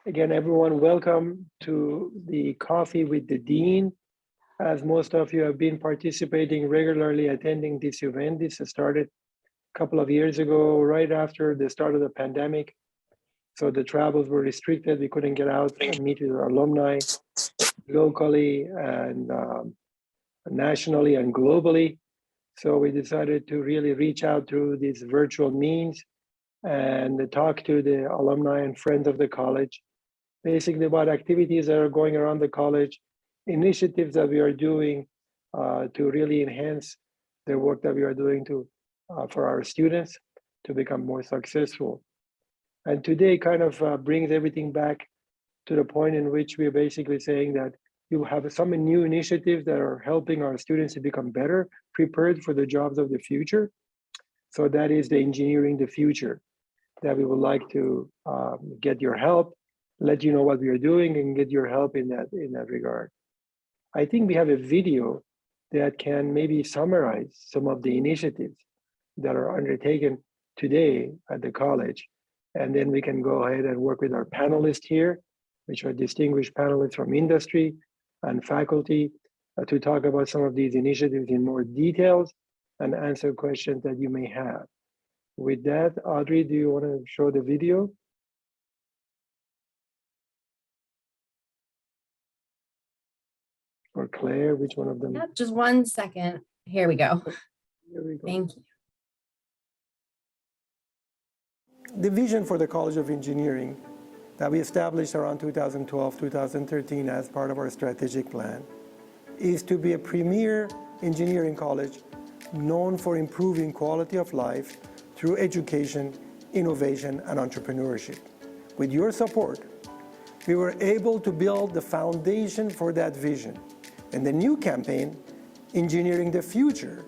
Again, everyone, welcome to the Coffee with the Dean. As most of you have been participating regularly, attending this event. This started a couple of years ago, right after the start of the pandemic. So the travels were restricted. We couldn't get out and meet with our alumni locally and nationally and globally. So we decided to really reach out through these virtual means and talk to the alumni and friends of the college, basically about activities that are going around the college, initiatives that we are doing to really enhance the work that we are doing for our students to become more successful. And today kind of brings everything back to the point in which we're basically saying that you have some new initiatives that are helping our students to become better prepared for the jobs of the future. So that is the engineering the future that we would like to get your help, let you know what we are doing and get your help in that regard. I think we have a video that can maybe summarize some of the initiatives that are undertaken today at the college. And then we can go ahead and work with our panelists here, which are distinguished panelists from industry and faculty to talk about some of these initiatives in more details and answer questions that you may have. With that, Audrey, do you want to show the video? Or Claire, which one of them? Yep, just 1 second. Here we go. Here we go. Thank you. The vision for the College of Engineering that we established around 2012, 2013 as part of our strategic plan is to be a premier engineering college known for improving quality of life through education, innovation, and entrepreneurship. With your support, we were able to build the foundation for that vision. And the new campaign, Engineering the Future,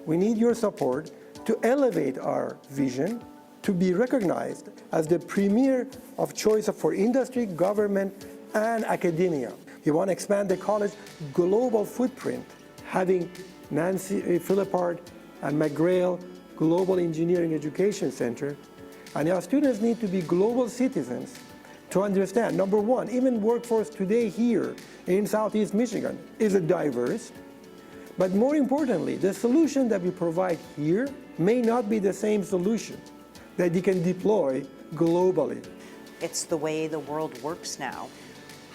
we need your support to elevate our vision to be recognized as the premier of choice for industry, government, and academia. We want to expand the college global footprint, having Philippart and McGrail Global Engineering Education Center. And our students need to be global citizens to understand, number one, even workforce today here in Southeast Michigan is diverse, but more importantly, the solution that we provide here may not be the same solution that you can deploy globally. It's the way the world works now.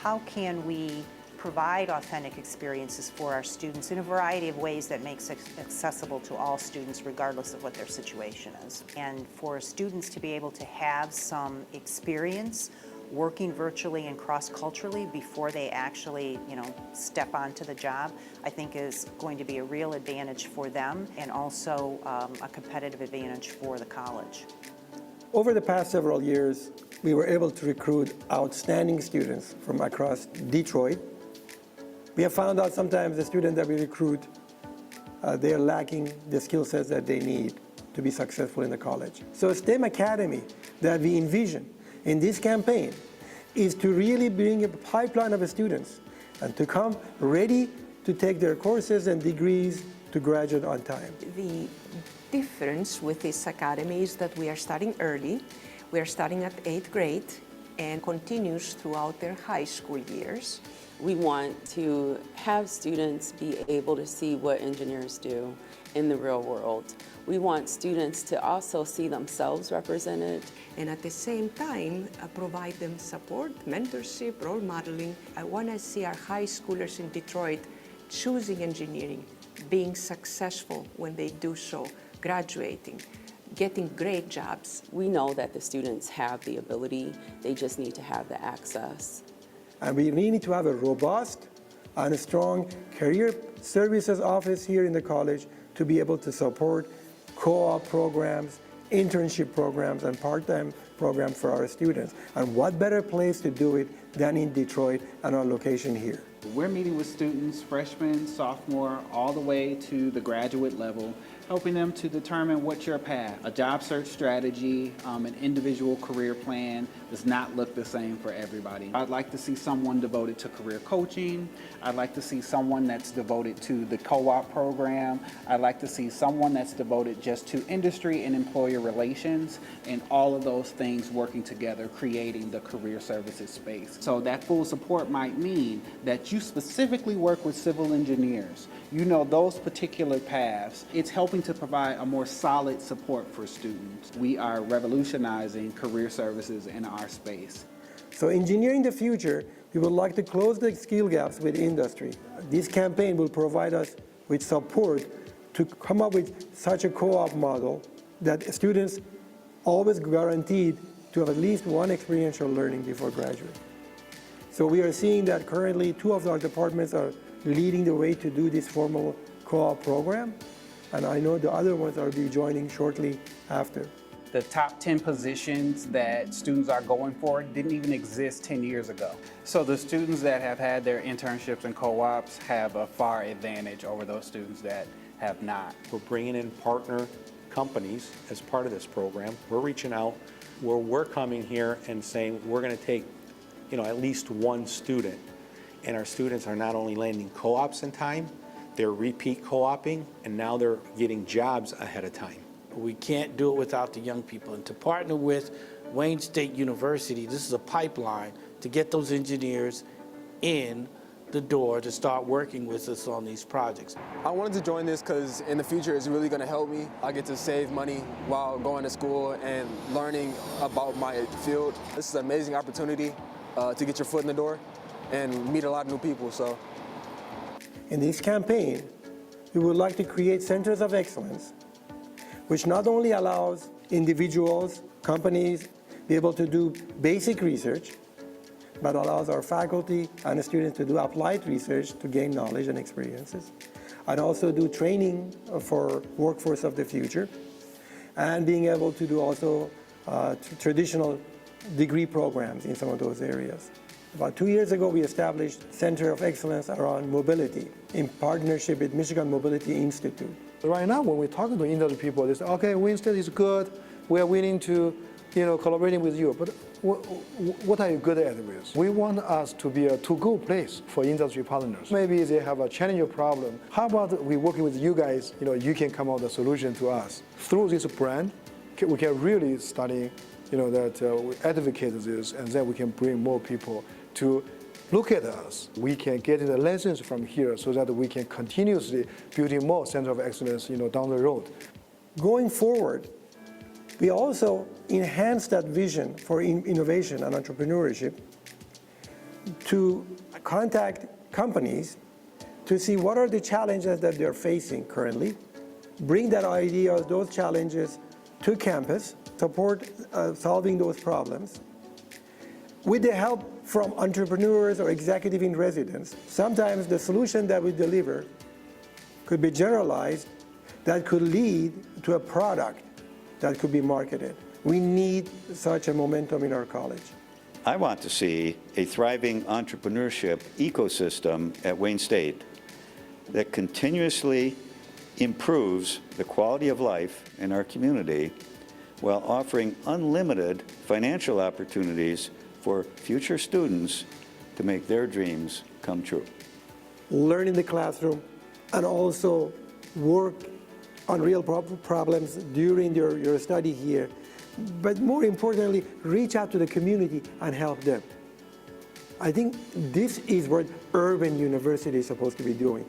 How can we provide authentic experiences for our students in a variety of ways that makes it accessible to all students regardless of what their situation is? And for students to be able to have some experience working virtually and cross-culturally before they actually, step onto the job, I think is going to be a real advantage for them and also a competitive advantage for the college. Over the past several years, we were able to recruit outstanding students from across Detroit. We have found out sometimes the students that we recruit, they're lacking the skill sets that they need to be successful in the college. So STEM Academy that we envision in this campaign is to really bring a pipeline of students and to come ready to take their courses and degrees to graduate on time. The difference with this academy is that we are starting early. We are starting at 8th grade and continues throughout their high school years. We want to have students be able to see what engineers do in the real world. We want students to also see themselves represented. And at the same time, provide them support, mentorship, role modeling. I want to see our high schoolers in Detroit choosing engineering, being successful when they do so, graduating, getting great jobs. We know that the students have the ability, they just need to have the access. And we need to have a robust and a strong career services office here in the college to be able to support co-op programs, internship programs, and part-time programs for our students. And what better place to do it than in Detroit and our location here. We're meeting with students, freshmen, sophomore, all the way to the graduate level, helping them to determine what's your path. A job search strategy, an individual career plan does not look the same for everybody. I'd like to see someone devoted to career coaching. I'd like to see someone that's devoted to the CoOp program. I'd like to see someone that's devoted just to industry and employer relations, and all of those things working together, creating the career services space. So that full support might mean that you specifically work with civil engineers. You know those particular paths. It's helping to provide a more solid support for students. We are revolutionizing career services in our space. So engineering the future, we would like to close the skill gaps with industry. This campaign will provide us with support to come up with such a co-op model that students always guaranteed to have at least one experiential learning before graduating. So we are seeing that currently 2 of our departments are leading the way to do this formal co-op program, and I know the other ones will be joining shortly after. The top 10 positions that students are going for didn't even exist 10 years ago. So the students that have had their internships and co-ops have a far advantage over those students that have not. We're bringing in partner companies as part of this program. We're reaching out where we're coming here and saying we're going to take, at least one student. And our students are not only landing co-ops in time, they're repeat co-oping, and now they're getting jobs ahead of time. We can't do it without the young people. And to partner with Wayne State University, this is a pipeline to get those engineers in the door to start working with us on these projects. I wanted to join this because in the future it's really going to help me. I get to save money while going to school and learning about my field. This is an amazing opportunity to get your foot in the door and meet a lot of new people. So, in this campaign, we would like to create centers of excellence, which not only allows individuals, companies, be able to do basic research, but allows our faculty and students to do applied research to gain knowledge and experiences, and also do training for workforce of the future, and being able to do also traditional degree programs in some of those areas. About 2 years ago, we established Center of Excellence around mobility in partnership with Michigan Mobility Institute. Right now, when we're talking to industry people, they say, okay, Wayne State is good. We are willing to, collaborating with you. But what are you good at with? We want us to be a to-go place for industry partners. Maybe they have a challenging problem. How about we working with you guys? You can come out with a solution to us. Through this brand, we can really study, that we advocate this, and then we can bring more people to look at us. We can get the lessons from here so that we can continuously building more center of excellence, down the road. Going forward, we also enhance that vision for innovation and entrepreneurship to contact companies to see what are the challenges that they're facing currently, bring that idea, those challenges to campus, support solving those problems. With the help from entrepreneurs or executive in residence, sometimes the solution that we deliver could be generalized, that could lead to a product that could be marketed. We need such a momentum in our college. I want to see a thriving entrepreneurship ecosystem at Wayne State that continuously improves the quality of life in our community while offering unlimited financial opportunities for future students to make their dreams come true. Learn in the classroom and also work on real problems during your study here. But more importantly, reach out to the community and help them. I think this is what urban university is supposed to be doing.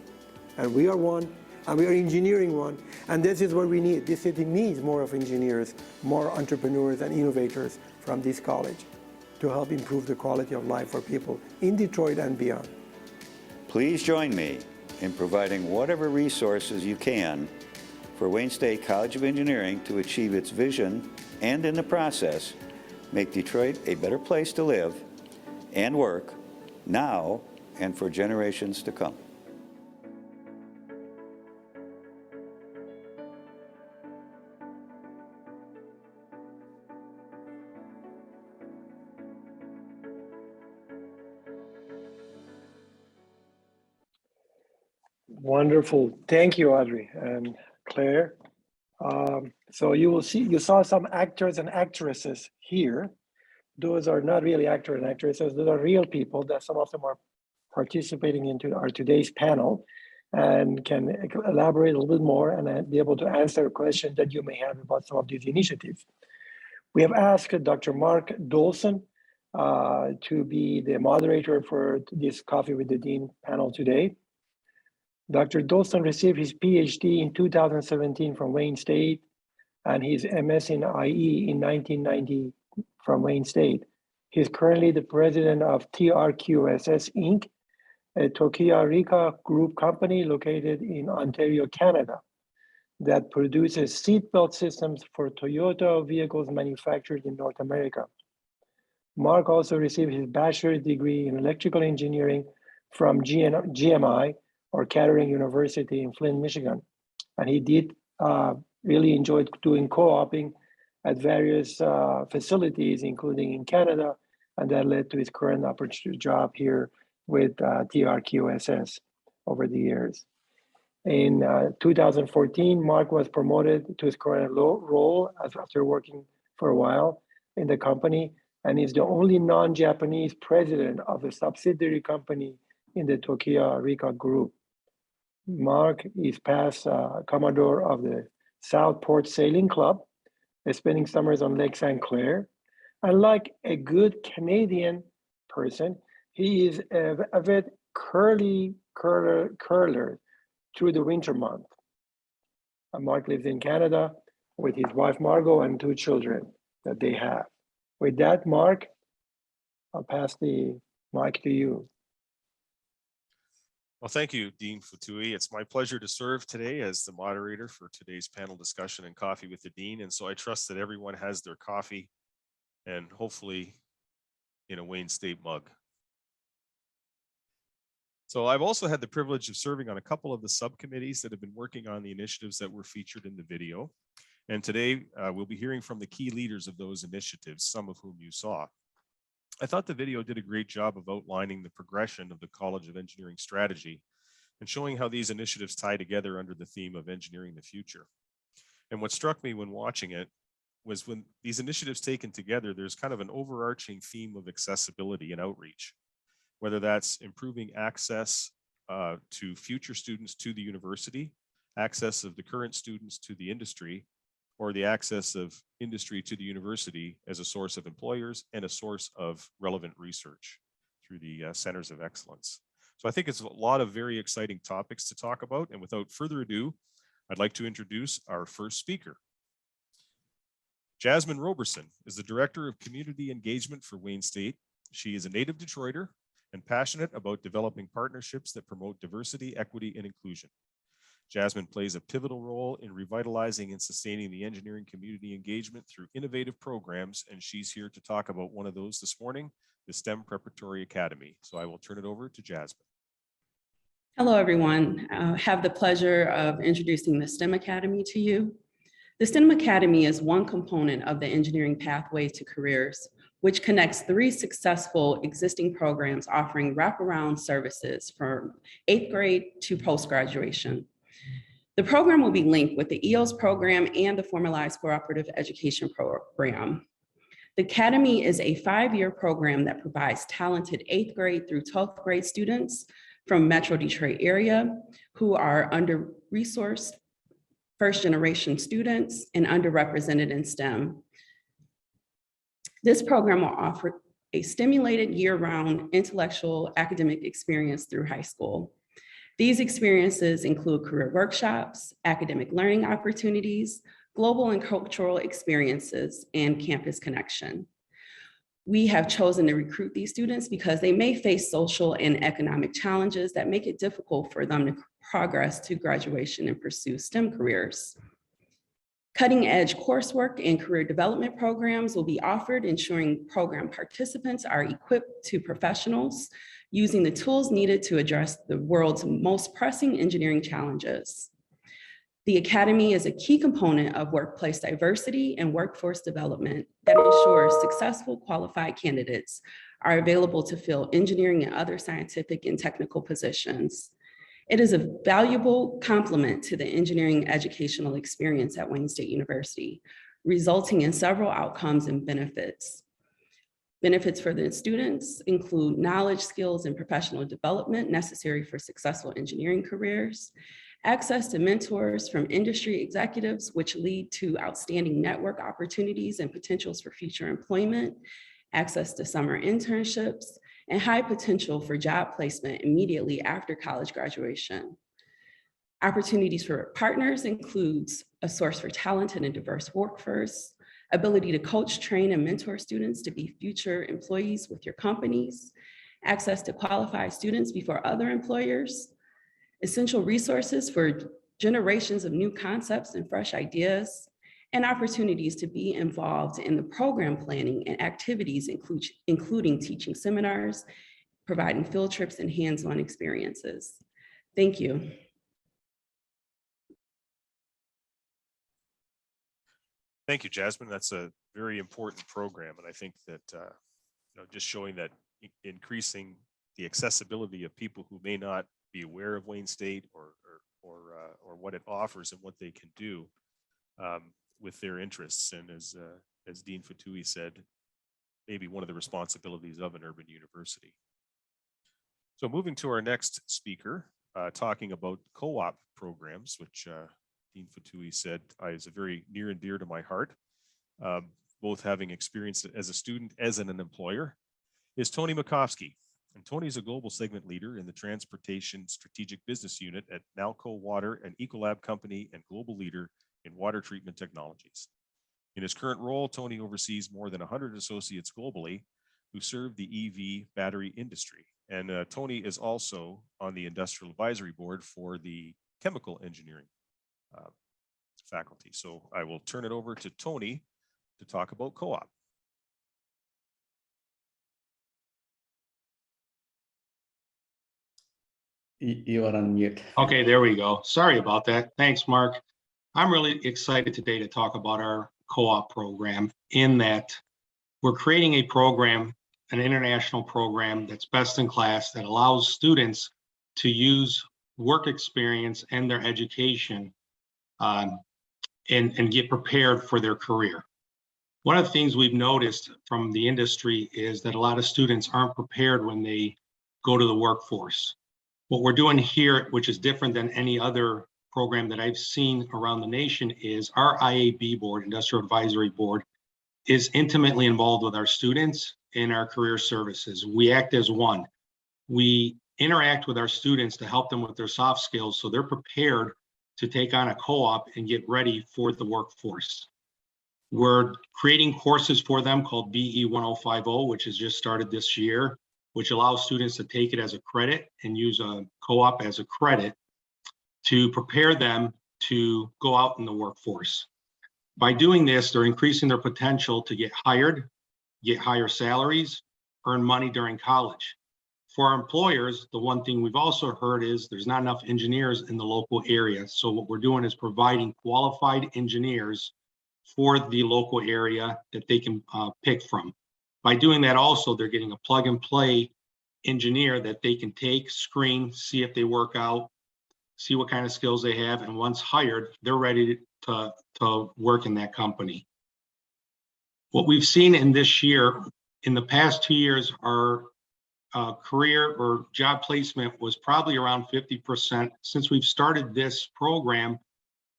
And we are one, and we are engineering one, and this is what we need. This city needs more of engineers, more entrepreneurs and innovators from this college to help improve the quality of life for people in Detroit and beyond. Please join me in providing whatever resources you can for Wayne State College of Engineering to achieve its vision and, in the process, make Detroit a better place to live and work now and for generations to come. Wonderful. Thank you, Audrey and Claire. So you saw some actors and actresses here. Those are not really actors and actresses, those are real people that some of them are participating into our today's panel and can elaborate a little bit more and be able to answer questions that you may have about some of these initiatives. We have asked Dr. Mark Dawson to be the moderator for this Coffee with the Dean panel today. Dr. Dolsen received his Ph.D. in 2017 from Wayne State and his MS in IE in 1990 from Wayne State. He's currently the president of TRQSS Inc., a Tokyo Rika group company located in Ontario, Canada, that produces seatbelt systems for Toyota vehicles manufactured in North America. Mark also received his bachelor's degree in electrical engineering from GMI, or Kettering University in Flint, Michigan. And he did really enjoyed doing co-oping at various facilities, including in Canada, and that led to his current opportunity job here with TRQSS over the years. In 2014, Mark was promoted to his current role after working for a while in the company, and is the only non-Japanese president of a subsidiary company in the Tokyo Rika group. Mark is past Commodore of the Southport Sailing Club, spending summers on Lake St. Clair. And like a good Canadian person, he is a avid curler through the winter month. And Mark lives in Canada with his wife, Margot, and 2 children that they have. With that, Mark, I'll pass the mic to you. Well, thank you, Dean Fotouhi. It's my pleasure to serve today as the moderator for today's panel discussion and Coffee with the Dean. And so I trust that everyone has their coffee and hopefully in a Wayne State mug. So I've also had the privilege of serving on a couple of the subcommittees that have been working on the initiatives that were featured in the video. And today we'll be hearing from the key leaders of those initiatives, some of whom you saw. I thought the video did a great job of outlining the progression of the College of Engineering strategy and showing how these initiatives tie together under the theme of engineering the future. And what struck me when watching it was when these initiatives taken together, there's kind of an overarching theme of accessibility and outreach, whether that's improving access to future students to the university, access of the current students to the industry, or the access of industry to the university as a source of employers and a source of relevant research through the centers of excellence. So I think it's a lot of very exciting topics to talk about. And without further ado, I'd like to introduce our first speaker. Jasmine Roberson is the Director of Community Engagement for Wayne State. She is a native Detroiter and passionate about developing partnerships that promote diversity, equity, and inclusion. Jasmine plays a pivotal role in revitalizing and sustaining the engineering community engagement through innovative programs, and she's here to talk about one of those this morning, the STEM Preparatory Academy. So I will turn it over to Jasmine. Hello, everyone. I have the pleasure of introducing the STEM Academy to you. The STEM Academy is one component of the engineering pathway to careers, which connects 3 successful existing programs offering wraparound services from 8th grade to post-graduation. The program will be linked with the EOS program and the Formalized Cooperative Education program. The Academy is a 5-year program that provides talented 8th grade through 12th grade students from Metro Detroit area who are under-resourced, first-generation students, and underrepresented in STEM. This program will offer a stimulated year-round intellectual academic experience through high school. These experiences include career workshops, academic learning opportunities, global and cultural experiences, and campus connection. We have chosen to recruit these students because they may face social and economic challenges that make it difficult for them to progress to graduation and pursue STEM careers. Cutting-edge coursework and career development programs will be offered, ensuring program participants are equipped to professionals using the tools needed to address the world's most pressing engineering challenges. The Academy is a key component of workplace diversity and workforce development that ensures successful qualified candidates are available to fill engineering and other scientific and technical positions. It is a valuable complement to the engineering educational experience at Wayne State University, resulting in several outcomes and benefits. Benefits for the students include knowledge, skills, and professional development necessary for successful engineering careers, access to mentors from industry executives, which lead to outstanding network opportunities and potentials for future employment, access to summer internships, and high potential for job placement immediately after college graduation. Opportunities for partners includes a source for talented and diverse workforce, ability to coach, train, and mentor students to be future employees with your companies, access to qualified students before other employers, essential resources for generations of new concepts and fresh ideas, and opportunities to be involved in the program planning and activities, including teaching seminars, providing field trips, and hands-on experiences. Thank you. Thank you, Jasmine. That's a very important program. And I think that just showing that increasing the accessibility of people who may not be aware of Wayne State or what it offers and what they can do with their interests. And as Dean Fotouhi said, maybe one of the responsibilities of an urban university. So moving to our next speaker, talking about co-op programs, which Dean Fotouhi said is a very near and dear to my heart, both having experienced it as a student, as an employer, is Tony Mackovski. And Tony is a global segment leader in the Transportation Strategic Business Unit at Nalco Water and ECOLAB Company and global leader in water treatment technologies. In his current role, Tony oversees more than 100 associates globally who serve the EV battery industry. And Tony is also on the Industrial Advisory Board for the Chemical Engineering faculty. So I will turn it over to Tony to talk about co-op. You are on mute. Okay, there we go. Sorry about that. Thanks, Mark. I'm really excited today to talk about our co-op program, in that we're creating a program, an international program that's best in class, that allows students to use work experience and their education and get prepared for their career. One of the things we've noticed from the industry is that a lot of students aren't prepared when they go to the workforce. What we're doing here, which is different than any other program that I've seen around the nation, is our IAB board, Industrial Advisory Board, is intimately involved with our students in our career services. We act as one. We interact with our students to help them with their soft skills so they're prepared to take on a co-op and get ready for the workforce. We're creating courses for them called BE 1050, which has just started this year, which allows students to take it as a credit and use a co-op as a credit to prepare them to go out in the workforce. By doing this, they're increasing their potential to get hired, get higher salaries, earn money during college. For our employers, the one thing we've also heard is there's not enough engineers in the local area. So what we're doing is providing qualified engineers for the local area that they can pick from. By doing that also, they're getting a plug and play engineer that they can take, screen, see if they work out, see what kind of skills they have, and once hired, they're ready to work in that company. What we've seen in this year, in the past 2 years, our career or job placement was probably around 50%. Since we've started this program,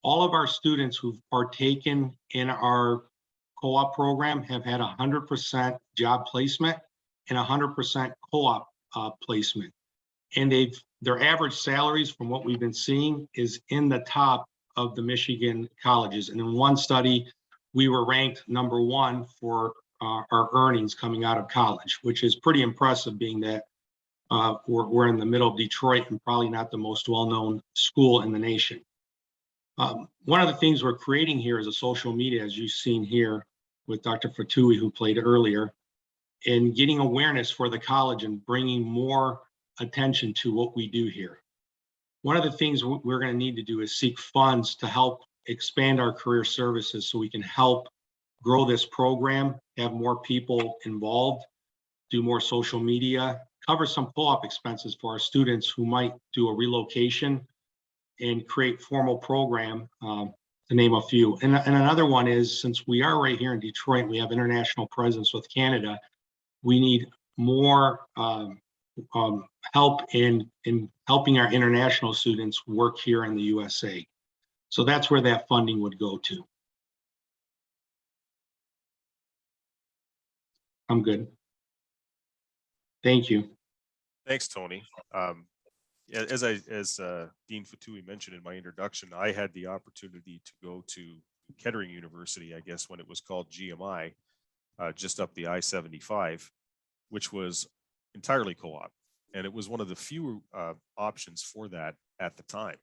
all of our students who've partaken in our co-op program have had 100% job placement and 100% co-op placement. And their average salaries, from what we've been seeing, is in the top of the Michigan colleges. And in one study, we were ranked #1 for our earnings coming out of college, which is pretty impressive, being that we're in the middle of Detroit and probably not the most well-known school in the nation. One of the things we're creating here is a social media, as you've seen here with Dr. Fotouhi, who played earlier, and getting awareness for the college and bringing more attention to what we do here. One of the things we're going to need to do is seek funds to help expand our career services so we can help grow this program, have more people involved, do more social media cover some co-op expenses for our students who might do a relocation and create formal program, to name a few. And another one is, since we are right here in Detroit, we have international presence with Canada, we need more help in helping our international students work here in the USA. So that's where that funding would go to. I'm good. Thank you. Thanks, Tony. As Dean Fotouhi mentioned in my introduction, I had the opportunity to go to Kettering University, I guess when it was called GMI, just up the I-75, which was entirely co-op. And it was one of the few options for that at the time.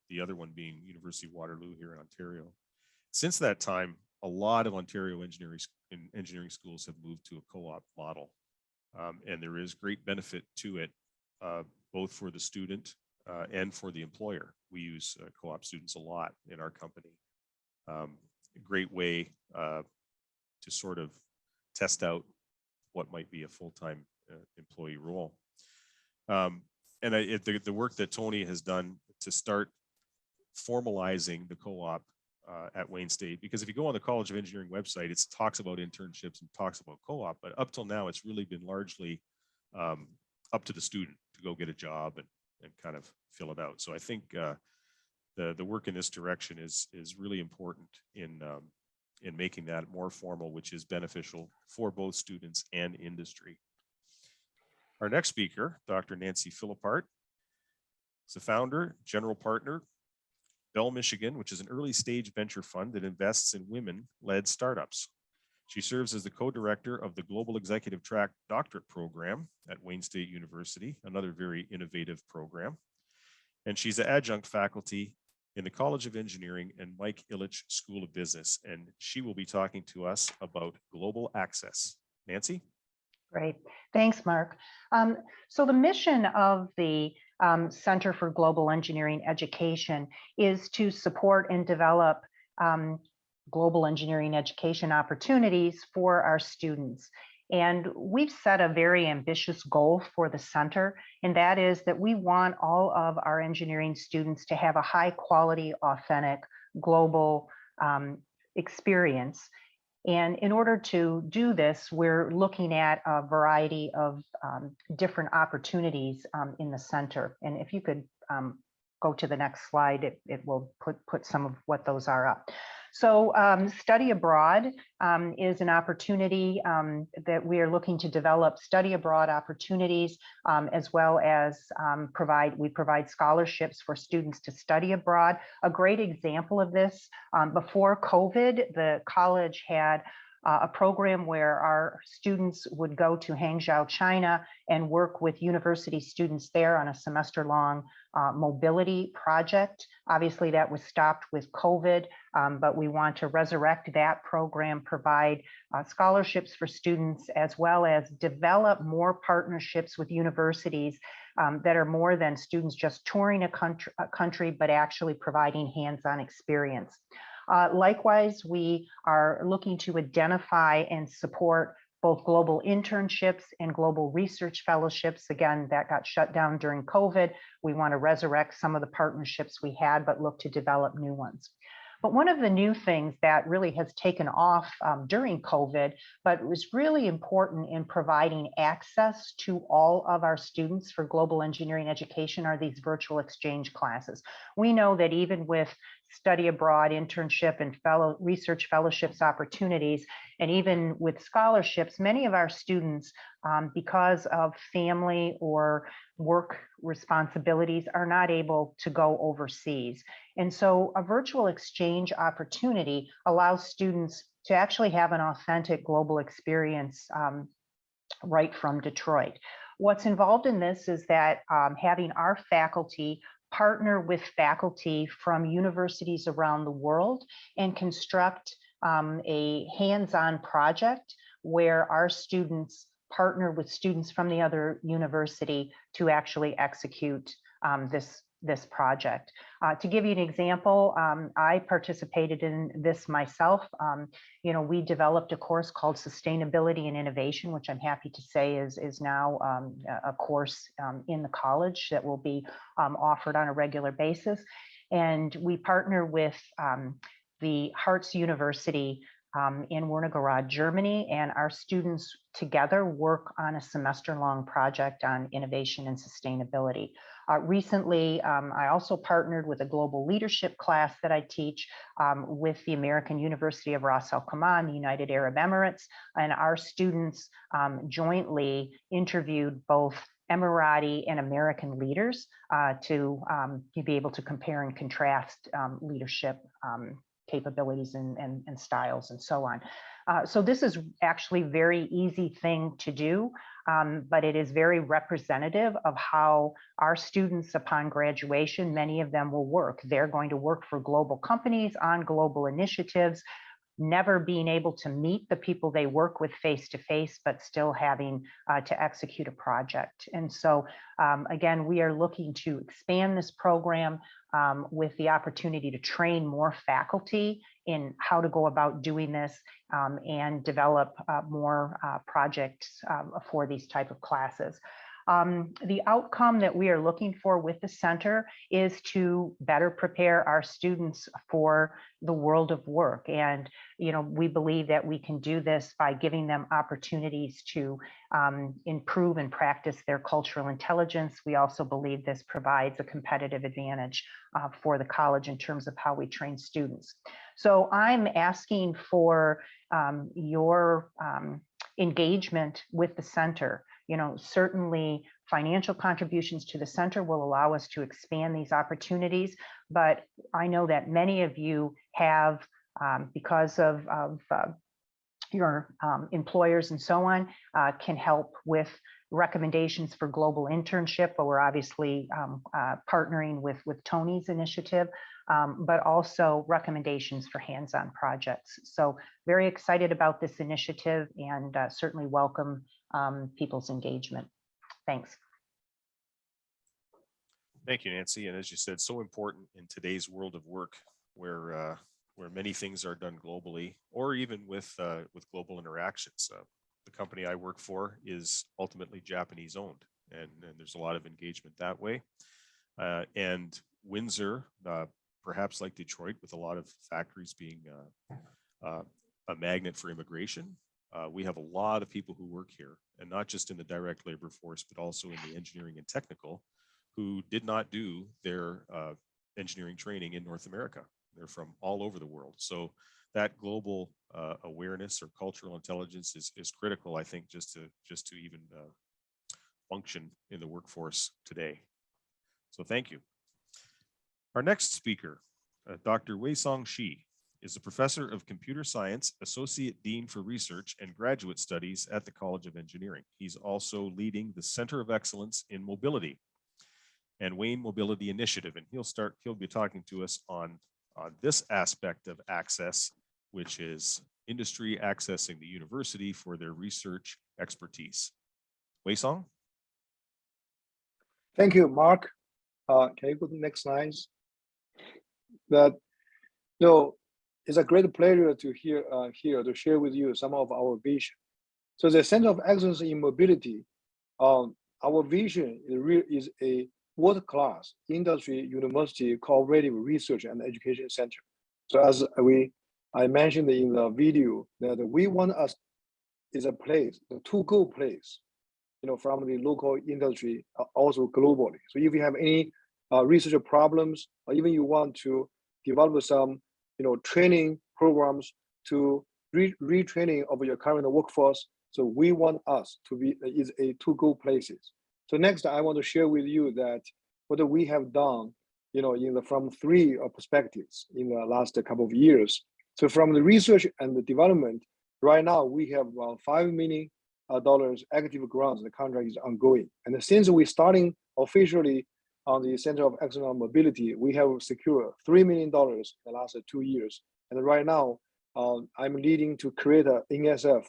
The other one being University of Waterloo here in Ontario. Since that time, a lot of Ontario engineering schools have moved to a co-op model. And there is great benefit to it, both for the student and for the employer. We use co-op students a lot in our company. A great way to sort of test out what might be a full-time employee role. And the work that Tony has done to start formalizing the co-op at Wayne State, because if you go on the College of Engineering website, it talks about internships and talks about co-op, but up till now, it's really been largely up to the student to go get a job and kind of fill it out. So I think the work in this direction is really important in making that more formal, which is beneficial for both students and industry. Our next speaker, Dr. Nancy Philippart, is the founder, general partner, Bell Michigan, which is an early stage venture fund that invests in women-led startups. She serves as the co-director of the Global Executive Track Doctorate Program at Wayne State University, another very innovative program. And she's an adjunct faculty in the College of Engineering and Mike Ilitch School of Business. And she will be talking to us about global access. Nancy? Great. Thanks, Mark. So the mission of the Center for Global Engineering Education is to support and develop global engineering education opportunities for our students. And we've set a very ambitious goal for the center, and that is that we want all of our engineering students to have a high quality, authentic, global experience. And in order to do this, we're looking at a variety of different opportunities in the center. And if you could go to the next slide, it will put some of what those are up. So study abroad is an opportunity that we are looking to develop study abroad opportunities, as well as provide scholarships for students to study abroad. A great example of this, before COVID, the college had a program where our students would go to Hangzhou, China, and work with university students there on a semester-long mobility project. Obviously, that was stopped with COVID, but we want to resurrect that program, provide scholarships for students, as well as develop more partnerships with universities that are more than students just touring a country, but actually providing hands-on experience. Likewise, we are looking to identify and support both global internships and global research fellowships. Again, that got shut down during COVID. We want to resurrect some of the partnerships we had, but look to develop new ones. But one of the new things that really has taken off during COVID, but was really important in providing access to all of our students for global engineering education, are these virtual exchange classes. We know that even with study abroad, internship, and research fellowships opportunities, and even with scholarships, many of our students, because of family or work responsibilities, are not able to go overseas. And so a virtual exchange opportunity allows students to actually have an authentic global experience right from Detroit. What's involved in this is that having our faculty partner with faculty from universities around the world and construct a hands-on project where our students partner with students from the other university to actually execute this this project. To give you an example, I participated in this myself. We developed a course called Sustainability and Innovation, which I'm happy to say is now a course in the college that will be offered on a regular basis. And we partner with the Harz University in Wernigerode, Germany, and our students together work on a semester-long project on innovation and sustainability. Recently, I also partnered with a global leadership class that I teach with the American University of Ras Al Khaimah, the United Arab Emirates, and our students jointly interviewed both Emirati and American leaders to be able to compare and contrast leadership capabilities and styles and so on. So this is actually a very easy thing to do, but it is very representative of how our students upon graduation, many of them will work. They're going to work for global companies on global initiatives, never being able to meet the people they work with face to face, but still having to execute a project. And so again, we are looking to expand this program with the opportunity to train more faculty in how to go about doing this and develop more projects for these type of classes. The outcome that we are looking for with the center is to better prepare our students for the world of work. And, we believe that we can do this by giving them opportunities to improve and practice their cultural intelligence. We also believe this provides a competitive advantage for the college in terms of how we train students. So I'm asking for your engagement with the center. Certainly financial contributions to the center will allow us to expand these opportunities, but I know that many of you have, because of your employers and so on, can help with recommendations for global internship, but we're obviously partnering with Tony's initiative, but also recommendations for hands-on projects. So very excited about this initiative and certainly welcome people's engagement. Thanks. Thank you, Nancy. And as you said, so important in today's world of work, where many things are done globally, or even with global interactions. The company I work for is ultimately Japanese owned, and there's a lot of engagement that way. And Windsor, perhaps like Detroit, with a lot of factories being a magnet for immigration, we have a lot of people who work here, and not just in the direct labor force, but also in the engineering and technical, who did not do their engineering training in North America. They're from all over the world. So that global awareness or cultural intelligence is critical, I think, just to even function in the workforce today. So thank you. Our next speaker, Dr. Wei-Song Shi, is a professor of computer science, associate dean for research and graduate studies at the College of Engineering. He's also leading the Center of Excellence in Mobility and Wayne Mobility Initiative, and he'll be talking to us on this aspect of access, which is industry accessing the university for their research expertise. Wei-Song? Thank you, Mark. Can you go to the next slides? It's a great pleasure to here to share with you some of our vision. So the Center of Excellence in Mobility, our vision is a world-class industry university cooperative research and education center. So as I mentioned in the video, that we want us is a place, a to-go place, from the local industry, also globally. So if you have any research problems, or even you want to develop some, training programs to retraining of your current workforce, so we want us to be is a to-go places. So next, I want to share with you that what we have done, from three perspectives in the last couple of years. So from the research and the development, right now we have $5 million active grants. The contract is ongoing, and since we're starting officially on the Center of Excellence on Mobility, we have secured $3 million in the last 2 years. And right now, I'm leading to create a NSF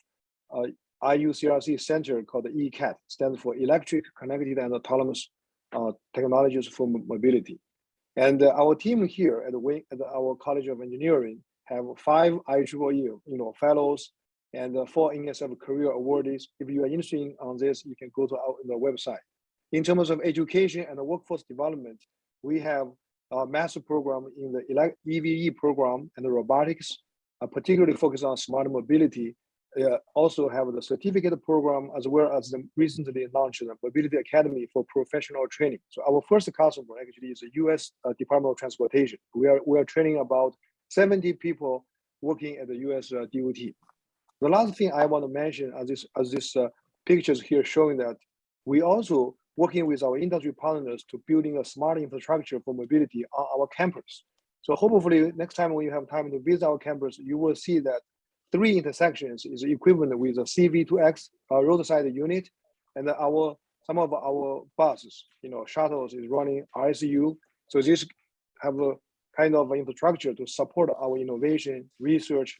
IUCRC center called ECAT, stands for Electric, Connected, and Autonomous technologies for mobility. And our team here at our College of Engineering have 5 IEEE fellows and 4 NSF career awardees. If you are interested on this, you can go to the website. In terms of education and workforce development, we have a master program in the EVE program and the robotics, particularly focused on smart mobility. Also have the certificate program, as well as the recently launched the Mobility Academy for professional training. So our first customer actually is the U.S. Department of Transportation. We are training about 70 people working at the U.S. DOT. The last thing I want to mention, as this pictures here showing that we also working with our industry partners to building a smart infrastructure for mobility on our campus. So hopefully next time when you have time to visit our campus, you will see that 3 intersections is equivalent with a CV2X roadside unit, and some of our buses, shuttles is running RSU. So this have a kind of infrastructure to support our innovation, research,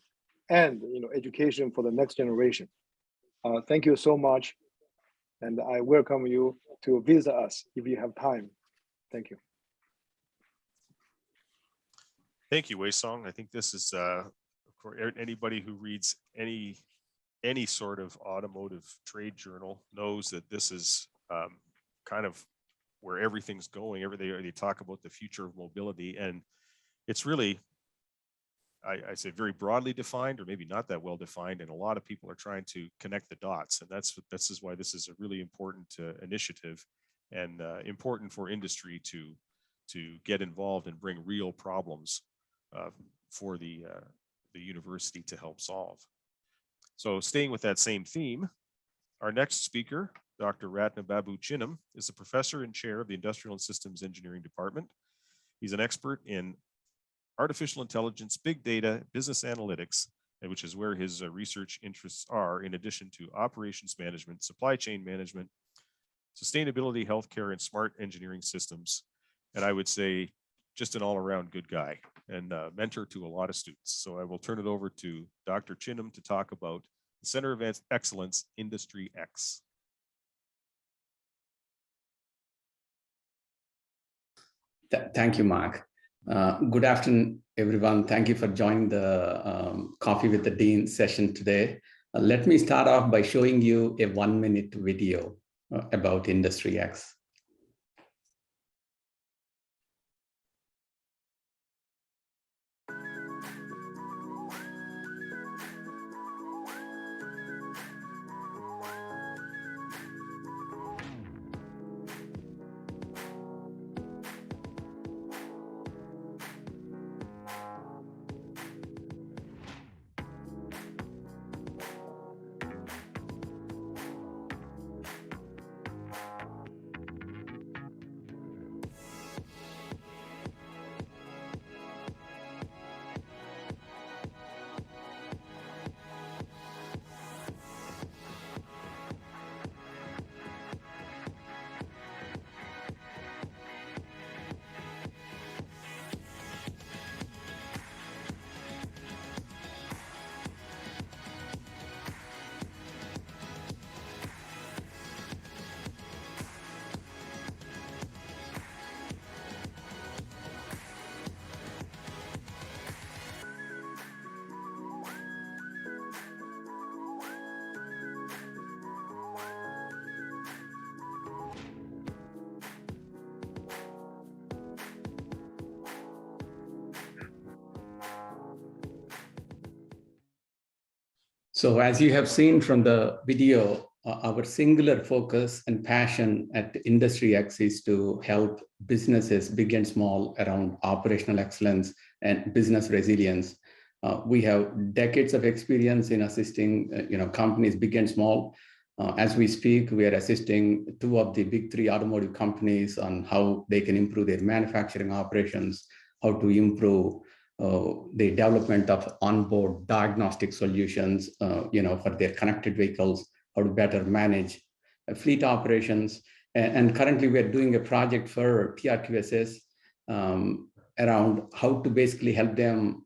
and education for the next generation. Thank you so much, and I welcome you to visit us if you have time. Thank you. Thank you, Wei Song. I think this is for anybody who reads any sort of automotive trade journal knows that this is kind of where everything's going. They talk about the future of mobility, and it's really, I say, very broadly defined, or maybe not that well defined, and a lot of people are trying to connect the dots, and this is why this is a really important initiative, and important for industry to get involved and bring real problems for the university to help solve. So staying with that same theme, our next speaker, Dr. Ratna Babu Chinnam, is a professor and chair of the Industrial and Systems Engineering Department. He's an expert in artificial intelligence, big data, business analytics, which is where his research interests are, in addition to operations management, supply chain management, sustainability, healthcare, and smart engineering systems. And I would say just an all-around good guy and mentor to a lot of students. So I will turn it over to Dr. Chinnam to talk about the Center of Excellence, Industry X. Thank you, Mark. Good afternoon, everyone. Thank you for joining the Coffee with the Dean session today. Let me start off by showing you a 1-minute video about Industry X. So as you have seen from the video, our singular focus and passion at Industry X is to help businesses, big and small, around operational excellence and business resilience. We have decades of experience in assisting companies, big and small. As we speak, we are assisting 2 of the big 3 automotive companies on how they can improve their manufacturing operations, how to improve the development of onboard diagnostic solutions, for their connected vehicles, how to better manage fleet operations. And currently we are doing a project for TRQSS around how to basically help them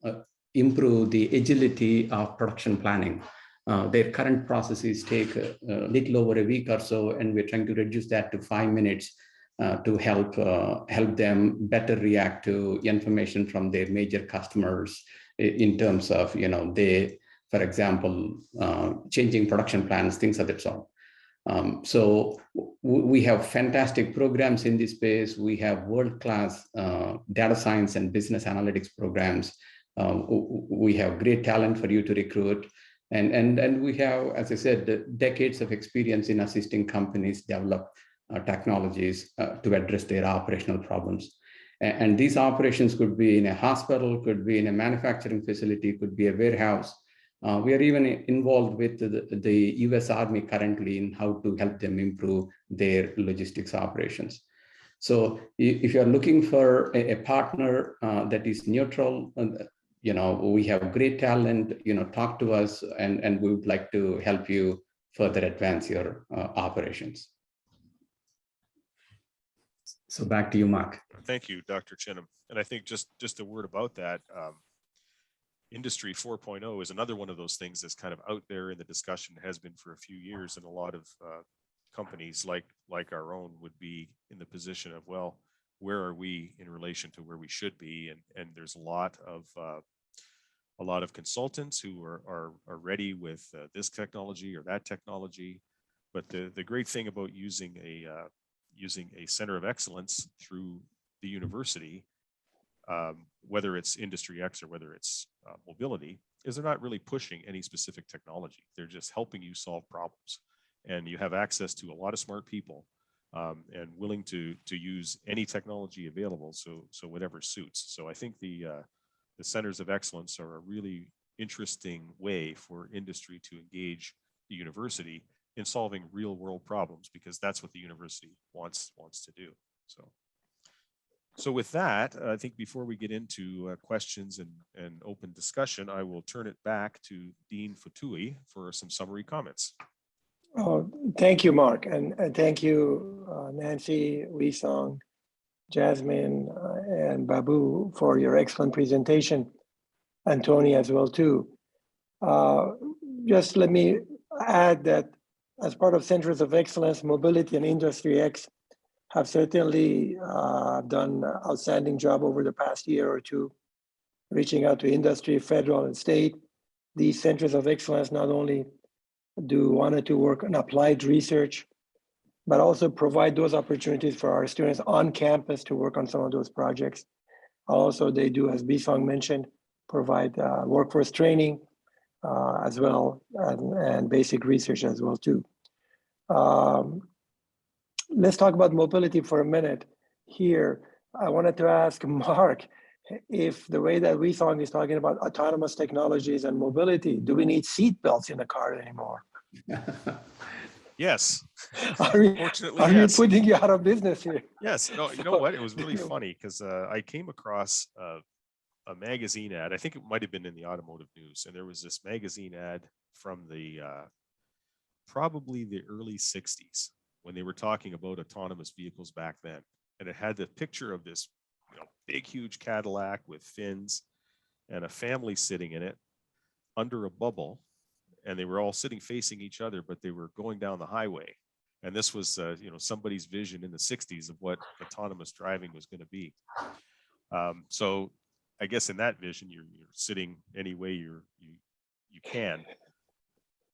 improve the agility of production planning. Their current processes take a little over a week or so, and we're trying to reduce that to 5 minutes to help them better react to information from their major customers in terms of, they, for example, changing production plans, things of that sort. So we have fantastic programs in this space. We have world-class data science and business analytics programs. We have great talent for you to recruit. And we have, as I said, decades of experience in assisting companies develop technologies to address their operational problems. And these operations could be in a hospital, could be in a manufacturing facility, could be a warehouse. We are even involved with the US Army currently in how to help them improve their logistics operations. So if you're looking for a partner that is neutral, we have great talent, talk to us, and we would like to help you further advance your operations. So back to you, Mark. Thank you, Dr. Chinham. And I think just a word about that. Industry 4.0 is another one of those things that's kind of out there in the discussion, has been for a few years, and a lot of companies like our own would be in the position of, well, where are we in relation to where we should be? And there's a lot of consultants who are ready with this technology or that technology. But the great thing about using a center of excellence through the university, whether it's Industry X or whether it's mobility, is they're not really pushing any specific technology. They're just helping you solve problems. And you have access to a lot of smart people and willing to use any technology available, so whatever suits. So I think the centers of excellence are a really interesting way for industry to engage the university in solving real world problems, because that's what the university wants to do. So with that, I think before we get into questions and open discussion, I will turn it back to Dean Fotouhi for some summary comments. Oh, thank you, Mark, and thank you, Nancy, Wee-Song, Jasmine, and Babu for your excellent presentation, and Tony as well too. Just let me add that as part of Centers of Excellence, Mobility and Industry X have certainly done an outstanding job over the past year or two, reaching out to industry, federal and state. These Centers of Excellence not only wanted to work on applied research, but also provide those opportunities for our students on campus to work on some of those projects. Also, they do, as Wee-Song mentioned, provide workforce training as well, and basic research as well too. Let's talk about mobility for a minute here. I wanted to ask Mark, if the way that Wee-Song is talking about autonomous technologies and mobility, do we need seat belts in the car anymore? Yes. Unfortunately, are we putting you out of business here? Yes. No, you know what? It was really funny because I came across a magazine ad. I think it might have been in the automotive news, and there was this magazine ad from the probably the early 60s when they were talking about autonomous vehicles back then. And it had the picture of this big, huge Cadillac with fins and a family sitting in it under a bubble. And they were all sitting facing each other, but they were going down the highway. And this was, somebody's vision in the 60s of what autonomous driving was going to be. So I guess in that vision, you're sitting any way you can.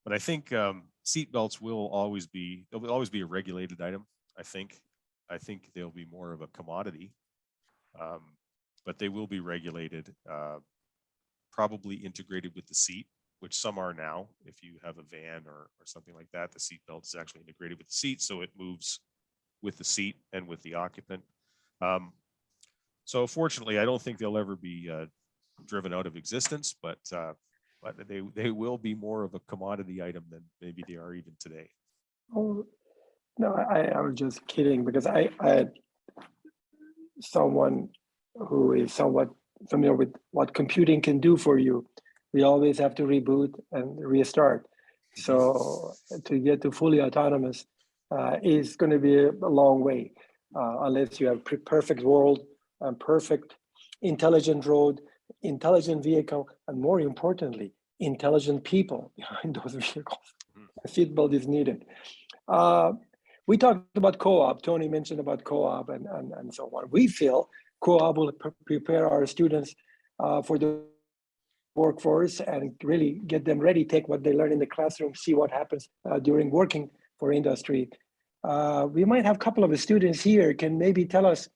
But I think seatbelts will always be a regulated item. I think they'll be more of a commodity, but they will be regulated, probably integrated with the seat, which some are now. If you have a van or something like that, the seatbelt is actually integrated with the seat, so it moves with the seat and with the occupant. So fortunately, I don't think they'll ever be driven out of existence, but they will be more of a commodity item than maybe they are even today. Oh, no, I was just kidding, because I had someone who is somewhat familiar with what computing can do for you. We always have to reboot and restart. So to get to fully autonomous is going to be a long way, unless you have perfect world, perfect intelligent road, intelligent vehicle, and more importantly, intelligent people behind those vehicles. A seatbelt is needed. we talked about co-op. Tony mentioned about co-op and so on. We feel co-op will prepare our students for the workforce and really get them ready, take what they learn in the classroom, see what happens during working for industry. We might have a couple of students here can maybe tell us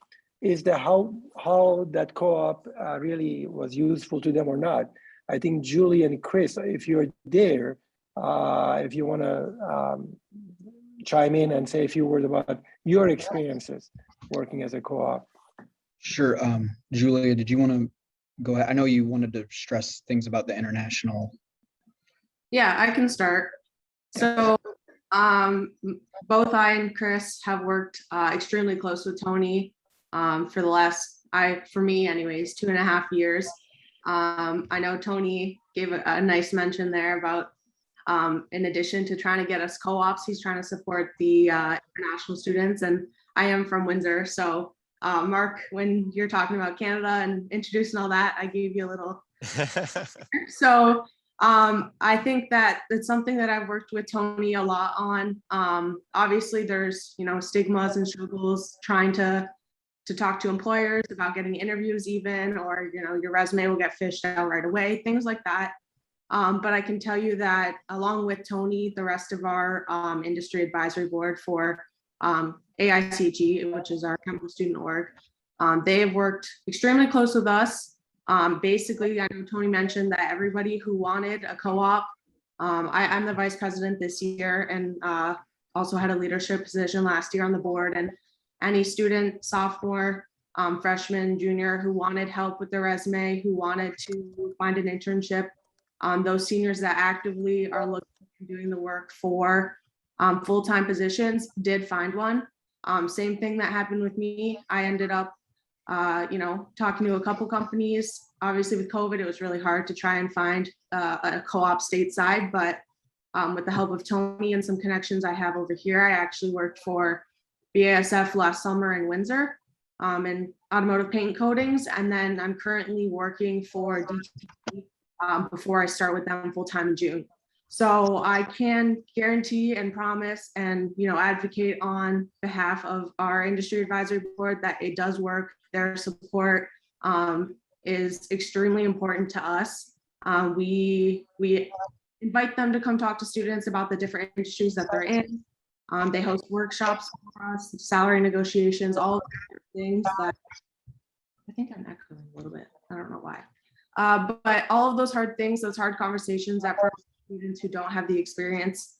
is that how that co-op really was useful to them or not. I think Julie and Chris, if you're there, if you want to chime in and say a few words about your experiences working as a co-op. Sure. Julia, did you want to go ahead? I know you wanted to stress things about the international. Yeah, I can start. So both I and Chris have worked extremely close with Tony for the last, for me anyways, 2.5 years. I know Tony gave a nice mention there about in addition to trying to get us co-ops, he's trying to support the international students, and I am from Windsor. So Mark, when you're talking about Canada and introducing all that, I gave you a little. So I think that it's something that I've worked with Tony a lot on. Obviously there's, stigmas and struggles trying to talk to employers about getting interviews even, or, your resume will get fished out right away, things like that. But I can tell you that along with Tony, the rest of our industry advisory board for AICG, which is our chemical student org, they have worked extremely close with us. Basically, I know Tony mentioned that everybody who wanted a co-op, I'm the vice president this year and also had a leadership position last year on the board, and any student, sophomore, freshman, junior who wanted help with their resume, who wanted to find an internship, those seniors that actively are looking and doing the work for full-time positions did find one. Same thing that happened with me. I ended up, talking to a couple companies. Obviously with COVID, it was really hard to try and find a co-op stateside, but with the help of Tony and some connections I have over here, I actually worked for BASF last summer in Windsor in automotive paint coatings. And then I'm currently working for DTP before I start with them full-time in June. So I can guarantee and promise and advocate on behalf of our industry advisory board that it does work. Their support is extremely important to us. We invite them to come talk to students about the different industries that they're in. They host workshops for us, salary negotiations, all of the things that I think I'm echoing a little bit. I don't know why. But all of those hard things, those hard conversations that for students who don't have the experience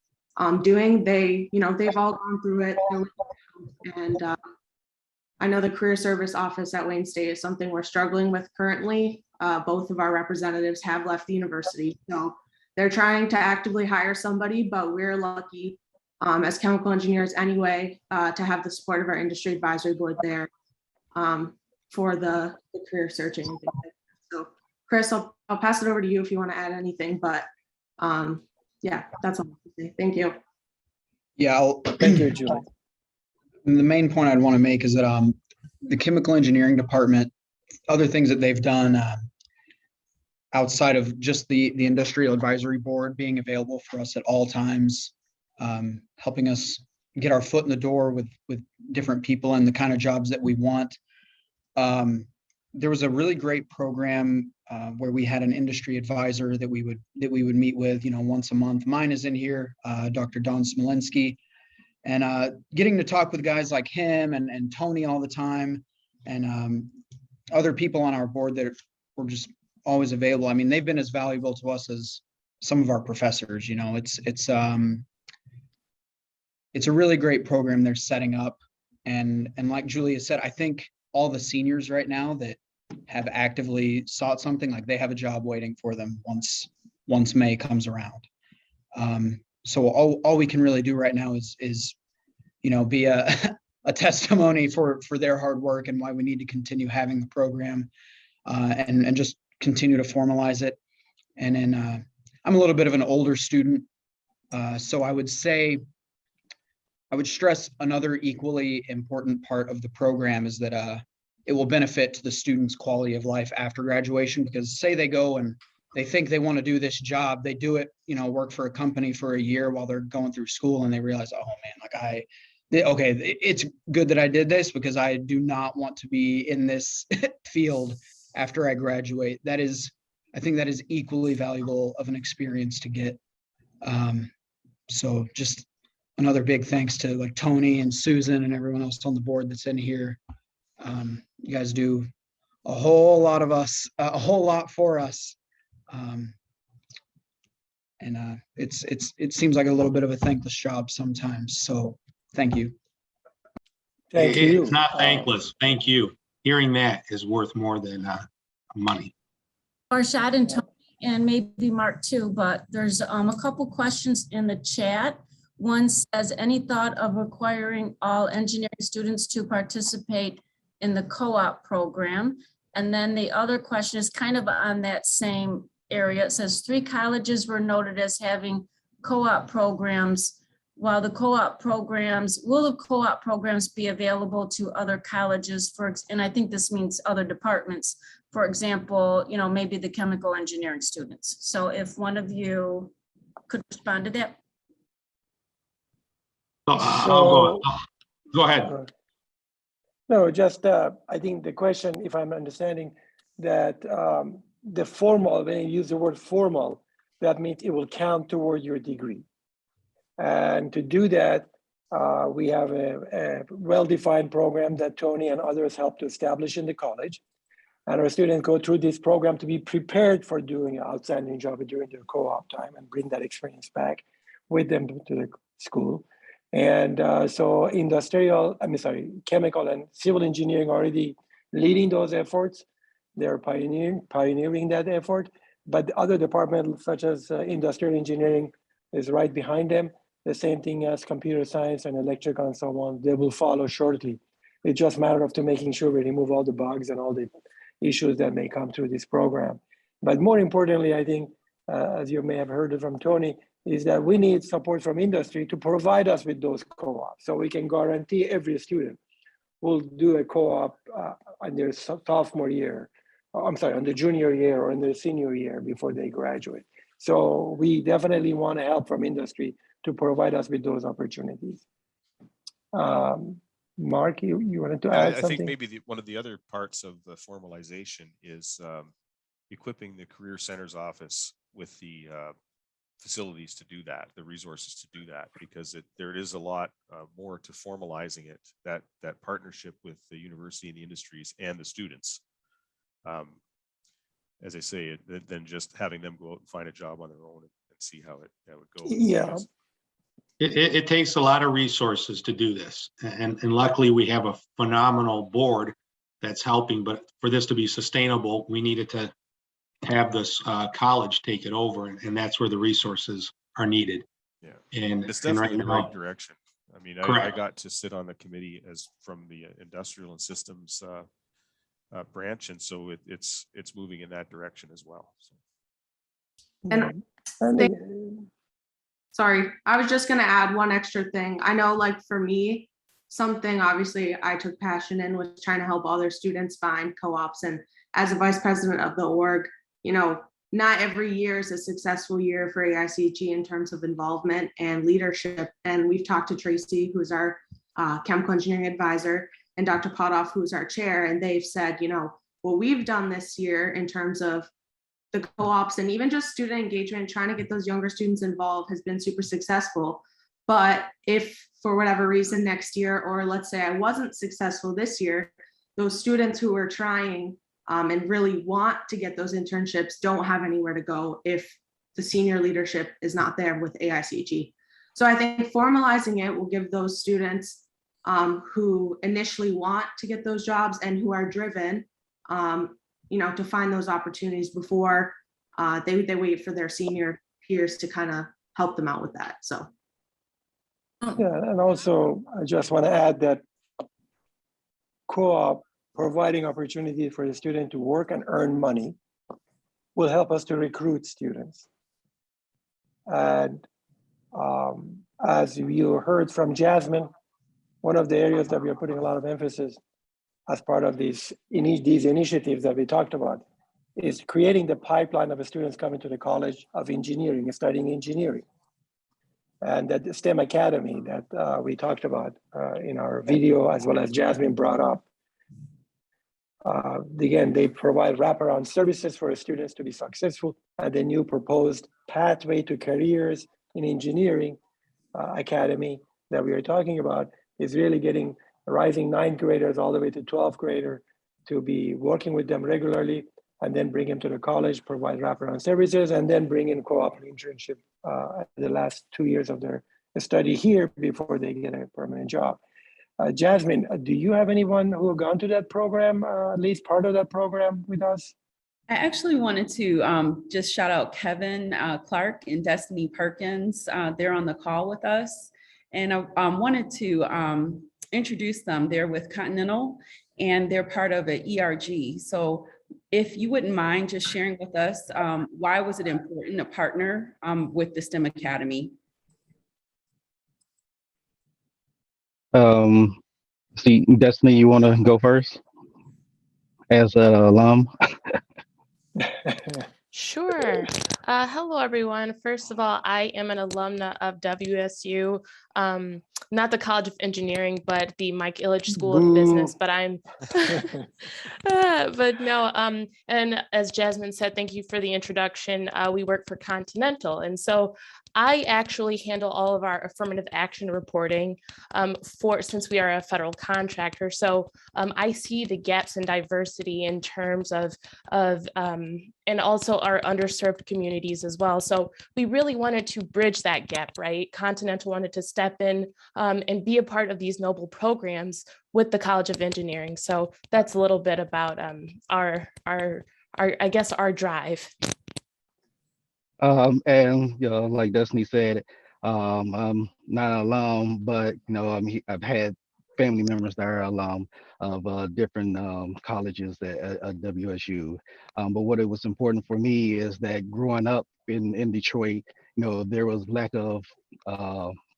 doing, they've all gone through it. And I know the career service office at Wayne State is something we're struggling with currently. Both of our representatives have left the university. So they're trying to actively hire somebody, but we're lucky as chemical engineers anyway, to have the support of our industry advisory board there for the career searching. So Chris, I'll pass it over to you if you want to add anything, but yeah, that's all I have to say. Thank you. Yeah, thank you, Julie. The main point I'd want to make is that the chemical engineering department, other things that they've done outside of just the industrial advisory board being available for us at all times, helping us get our foot in the door with different people and the kind of jobs that we want. There was a really great program where we had an industry advisor that we would meet with, once a month. Mine is in here, Dr. Don Smolinski, and getting to talk with guys like him and Tony all the time, and other people on our board that were just always available. I mean, they've been as valuable to us as some of our professors. It's a really great program they're setting up, and like Julia said, I think all the seniors right now that have actively sought something, like they have a job waiting for them once May comes around. So all we can really do right now is be a testimony for their hard work and why we need to continue having the program and just continue to formalize it. And then I'm a little bit of an older student, so I would stress another equally important part of the program is that it will benefit to the students' quality of life after graduation, because say they go and they think they want to do this job, they do it, work for a company for a year while they're going through school, and they realize, oh man, like okay, it's good that I did this because I do not want to be in this field after I graduate. I think that is equally valuable of an experience to get. So just another big thanks to like Tony and Susan and everyone else on the board that's in here. You guys do a whole lot for us. And it seems like a little bit of a thankless job sometimes. So thank you. Thank you. It's not thankless. Thank you. Hearing that is worth more than money. Farshad and Tony, and maybe Mark too, but there's a couple questions in the chat. One says, any thought of requiring all engineering students to participate in the CoOp program? And then the other question is kind of on that same area. It says 3 colleges were noted as having CoOp programs. While the CoOp programs, will the CoOp programs be available to other colleges and I think this means other departments, for example, maybe the chemical engineering students. So if one of you could respond to that. I'll go ahead. No, just I think the question, if I'm understanding that the formal, when you use the word formal, that means it will count toward your degree. And to do that, we have a well-defined program that Tony and others helped to establish in the college. And our students go through this program to be prepared for doing an outstanding job during their co-op time and bring that experience back with them to the school. And so chemical and civil engineering already leading those efforts. They're pioneering that effort. But other departments such as industrial engineering is right behind them. The same thing as computer science and electrical and so on, they will follow shortly. It's just a matter of making sure we remove all the bugs and all the issues that may come through this program. But more importantly, I think, as you may have heard it from Tony, is that we need support from industry to provide us with those co-ops. So we can guarantee every student will do a co-op on their sophomore year, on the junior year or in their senior year before they graduate. So we definitely want help from industry to provide us with those opportunities. Mark, you wanted to add something? I think maybe one of the other parts of the formalization is equipping the Career Center's office with the facilities to do that, the resources to do that, because there is a lot more to formalizing it, that partnership with the university and the industries and the students. As I say, than just having them go out and find a job on their own and see how it goes. Yeah. It takes a lot of resources to do this. And luckily we have a phenomenal board that's helping, but for this to be sustainable, we needed to have this college take it over, and that's where the resources are needed. Yeah, and it's definitely right the right direction. I mean, I got to sit on the committee from the industrial and systems branch, and so it's moving in that direction as well. So. And sorry, I was just going to add one extra thing. I know, like for me, something obviously I took passion in was trying to help other students find co-ops. And as a vice president of the org, not every year is a successful year for AICG in terms of involvement and leadership. And we've talked to Tracy, who's our chemical engineering advisor, and Dr. Potoff, who's our chair, and they've said, what we've done this year in terms of the co-ops and even just student engagement, trying to get those younger students involved has been super successful. But if for whatever reason next year, or let's say I wasn't successful this year, those students who are trying and really want to get those internships don't have anywhere to go if the senior leadership is not there with AICG. So I think formalizing it will give those students who initially want to get those jobs and who are driven, to find those opportunities before they wait for their senior peers to kind of help them out with that. So. Yeah, and also I just want to add that co-op providing opportunity for the student to work and earn money will help us to recruit students. And as you heard from Jasmine, one of the areas that we are putting a lot of emphasis as part of these initiatives that we talked about is creating the pipeline of students coming to the College of Engineering, studying engineering. and that the STEM Academy that we talked about in our video, as well as Jasmine brought up. Again, they provide wraparound services for students to be successful, and the new proposed pathway to careers in engineering academy that we are talking about is really getting rising 9th graders all the way to 12th grader to be working with them regularly, and then bring them to the college, provide wraparound services, and then bring in co-op internship the last 2 years of their study here before they get a permanent job. Jasmine, do you have anyone who have gone to that program, at least part of that program with us? I actually wanted to just shout out Kevin Clark and Destiny Perkins. They're on the call with us. And I wanted to introduce them. They're with Continental and they're part of an ERG. So if you wouldn't mind just sharing with us, why was it important to partner with the STEM Academy? See, Destiny, you want to go first as an alum? Sure. Hello, everyone. First of all, I am an alumna of WSU, not the College of Engineering, but the Mike Ilitch School of Business. But I'm, but no. And as Jasmine said, thank you for the introduction. We work for Continental, and so I actually handle all of our affirmative action reporting since we are a federal contractor. So I see the gaps in diversity in terms of and also our underserved communities as well. So we really wanted to bridge that gap, right? Continental wanted to step in and be a part of these noble programs with the College of Engineering. So that's a little bit about our I guess our drive. And you know, like Destiny said, I'm not an alum, but you know, I've had family members that are alum of different colleges at WSU. But what it was important for me is that growing up in Detroit, you know, there was lack of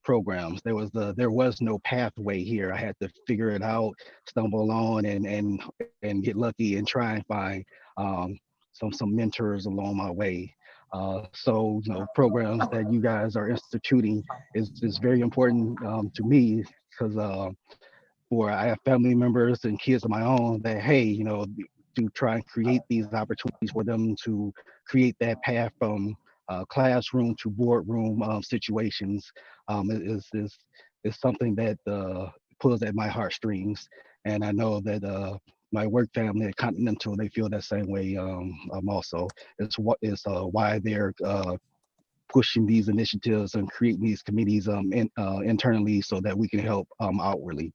programs. There was no pathway here. I had to figure it out, stumble on, and get lucky and try and find some mentors along my way. So, you know, programs that you guys are instituting is very important to me because I have family members and kids of my own that, hey, you know, to try and create these opportunities for them to create that path from classroom to boardroom situations is something that pulls at my heartstrings. And I know that my work family at Continental, they feel that same way also. It's why they're pushing these initiatives and creating these committees internally so that we can help outwardly.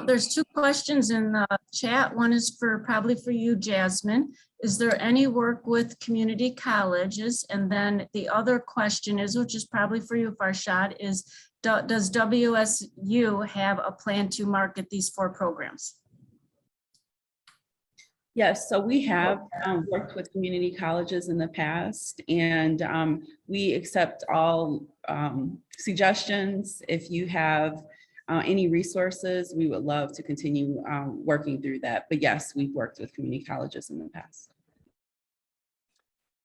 There's two questions in the chat. One is probably for you, Jasmine. Is there any work with community colleges? And then the other question is, which is probably for you, Farshad, is does WSU have a plan to market these 4 programs? Yes, so we have worked with community colleges in the past, and we accept all suggestions. If you have any resources, we would love to continue working through that. But yes, we've worked with community colleges in the past.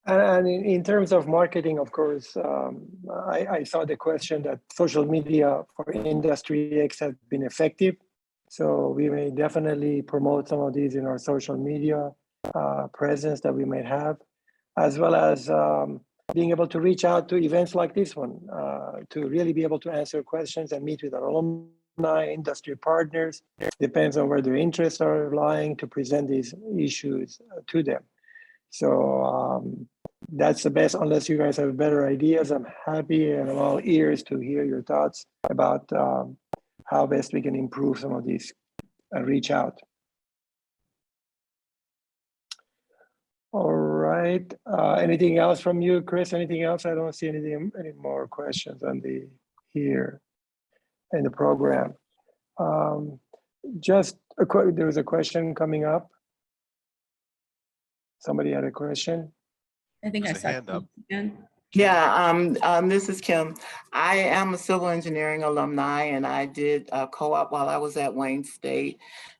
And in terms of marketing, of course, I saw the question that social media for Industry X has been effective. So we may definitely promote some of these in our social media presence that we might have, as well as being able to reach out to events like this one, to really be able to answer questions and meet with our alumni, industry partners. Depends on where their interests are lying to present these issues to them. So that's the best, unless you guys have better ideas. I'm happy and I'm all ears to hear your thoughts about how best we can improve some of these and reach out. All right. Anything else from you, Chris? Anything else? I don't see any more questions on here in the program. Just there was a question coming up. Somebody had a question. I think There's a hand up. Yeah, this is Kim. I am a civil engineering alumni, and I did co-op while I was at Wayne State.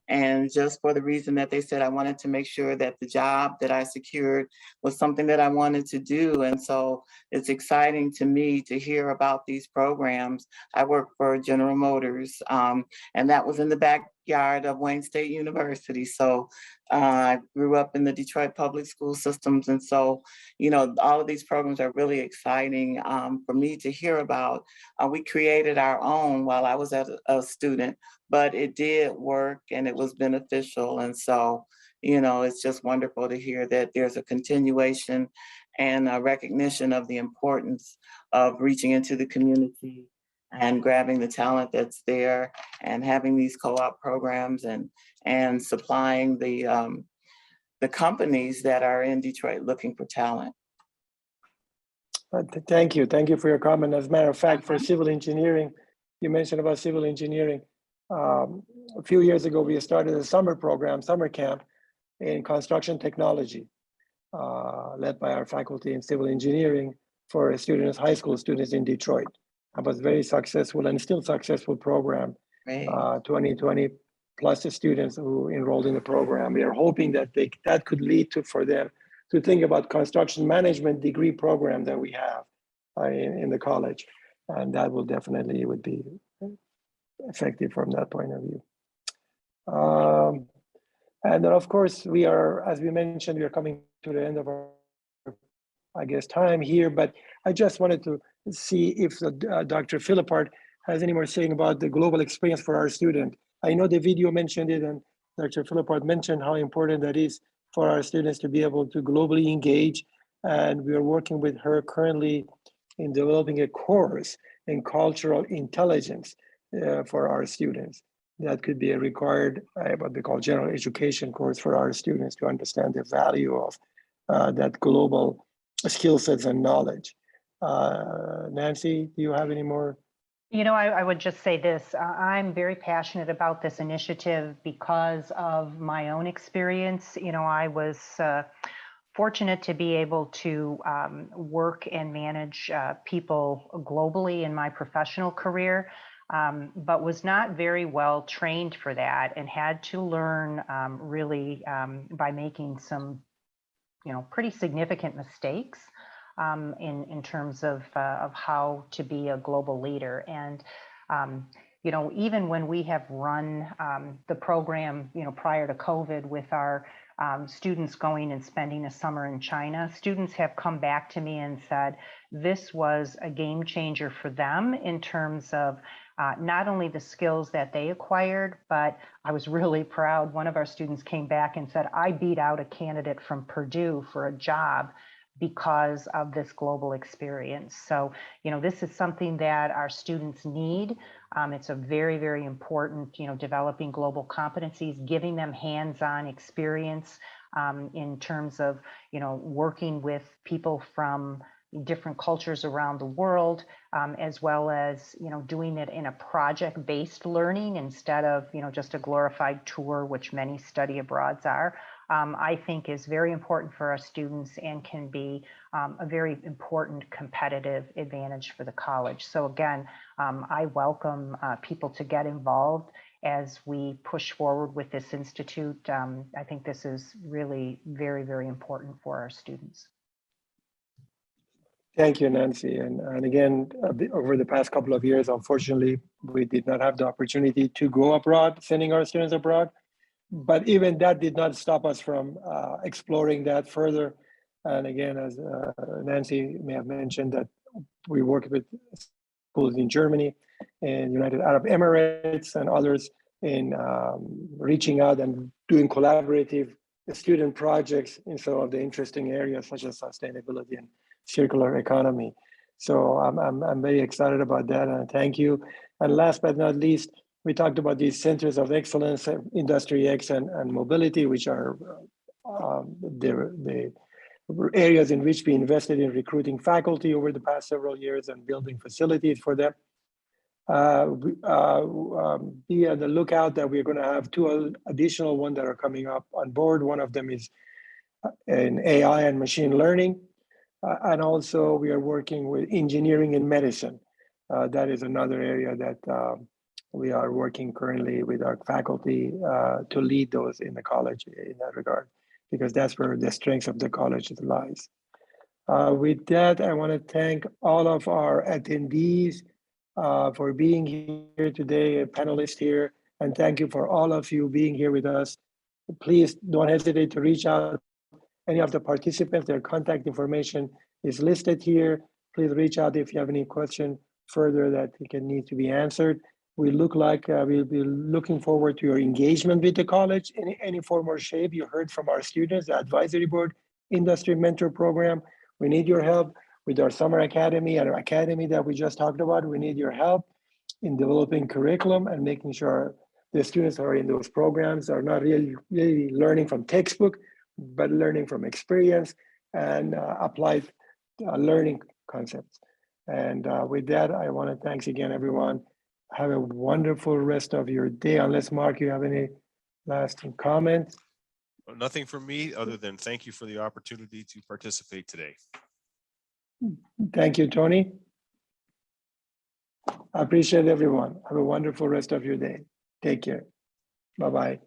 And just for the reason that they said, I wanted to make sure that the job that I secured was something that I wanted to do. And so it's exciting to me to hear about these programs. I work for General Motors, and that was in the backyard of Wayne State University. So I grew up in the Detroit public school systems. And so, you know, all of these programs are really exciting for me to hear about. We created our own while I was a student, but it did work and it was beneficial. And so, you know, it's just wonderful to hear that there's a continuation and a recognition of the importance of reaching into the community and grabbing the talent that's there and having these co-op programs and supplying the companies that are in Detroit looking for talent. Thank you. Thank you for your comment. As a matter of fact, for civil engineering, you mentioned about civil engineering. A few years ago, we started a summer program, summer camp in construction technology, led by our faculty in civil engineering for students, high school students in Detroit. It was very successful and still successful program. 20 plus the students who enrolled in the program. We are hoping that that could lead to for them to think about construction management degree program that we have in the college, and that will definitely would be effective from that point of view. And then of course we are, as we mentioned, we are coming to the end of our, I guess, time here, but I just wanted to see if Dr. Philippart has any more saying about the global experience for our student. I know the video mentioned it, and Dr. Philippart mentioned how important that is for our students to be able to globally engage. And we are working with her currently in developing a course in cultural intelligence for our students. That could be a required, what they call general education course for our students to understand the value of that global skill sets and knowledge. Nancy, do you have any more? You know, I would just say this. I'm very passionate about this initiative because of my own experience. You know, I was fortunate to be able to work and manage people globally in my professional career, but was not very well trained for that and had to learn really by making some, you know, pretty significant mistakes in terms of how to be a global leader. And, you know, even when we have run the program, you know, prior to COVID with our students going and spending a summer in China, students have come back to me and said, this was a game changer for them in terms of not only the skills that they acquired, but I was really proud. One of our students came back and said, I beat out a candidate from Purdue for a job because of this global experience. So, you know, this is something that our students need. It's a very, very important, you know, developing global competencies, giving them hands-on experience in terms of, you know, working with people from different cultures around the world, as well as, you know, doing it in a project-based learning instead of, you know, just a glorified tour, which many study abroads are. I think is very important for our students and can be a very important competitive advantage for the college. So again, I welcome people to get involved as we push forward with this institute. I think this is really very, very important for our students. Thank you, Nancy. And again, over the past couple of years, unfortunately, we did not have the opportunity to go abroad, sending our students abroad. But even that did not stop us from exploring that further. And again, as Nancy may have mentioned, that we work with schools in Germany and United Arab Emirates and others in reaching out and doing collaborative student projects in some of the interesting areas such as sustainability and circular economy. So I'm very excited about that, and thank you. And last but not least, we talked about these centers of excellence, Industry X and mobility, which are the areas in which we invested in recruiting faculty over the past several years and building facilities for them. Be on the lookout that we're going to have two additional ones that are coming up on board. One of them is in AI and machine learning. And also we are working with engineering and medicine. That is another area that we are working currently with our faculty to lead those in the college in that regard, because that's where the strength of the college lies. With that, I want to thank all of our attendees for being here today, panelists here, and thank you for all of you being here with us. Please don't hesitate to reach out. Any of the participants, their contact information is listed here. Please reach out if you have any question further that need to be answered. We look like we'll be looking forward to your engagement with the college in any form or shape. You heard from our students, the advisory board, industry mentor program. We need your help with our summer academy and our academy that we just talked about. We need your help in developing curriculum and making sure the students who are in those programs are not really learning from textbook, but learning from experience and applied learning concepts. And with that, I want to thanks again, everyone. Have a wonderful rest of your day. Unless, Mark, you have any last comments? Well, nothing from me other than thank you for the opportunity to participate today. Thank you, Tony. I appreciate everyone. Have a wonderful rest of your day. Take care. Bye-bye.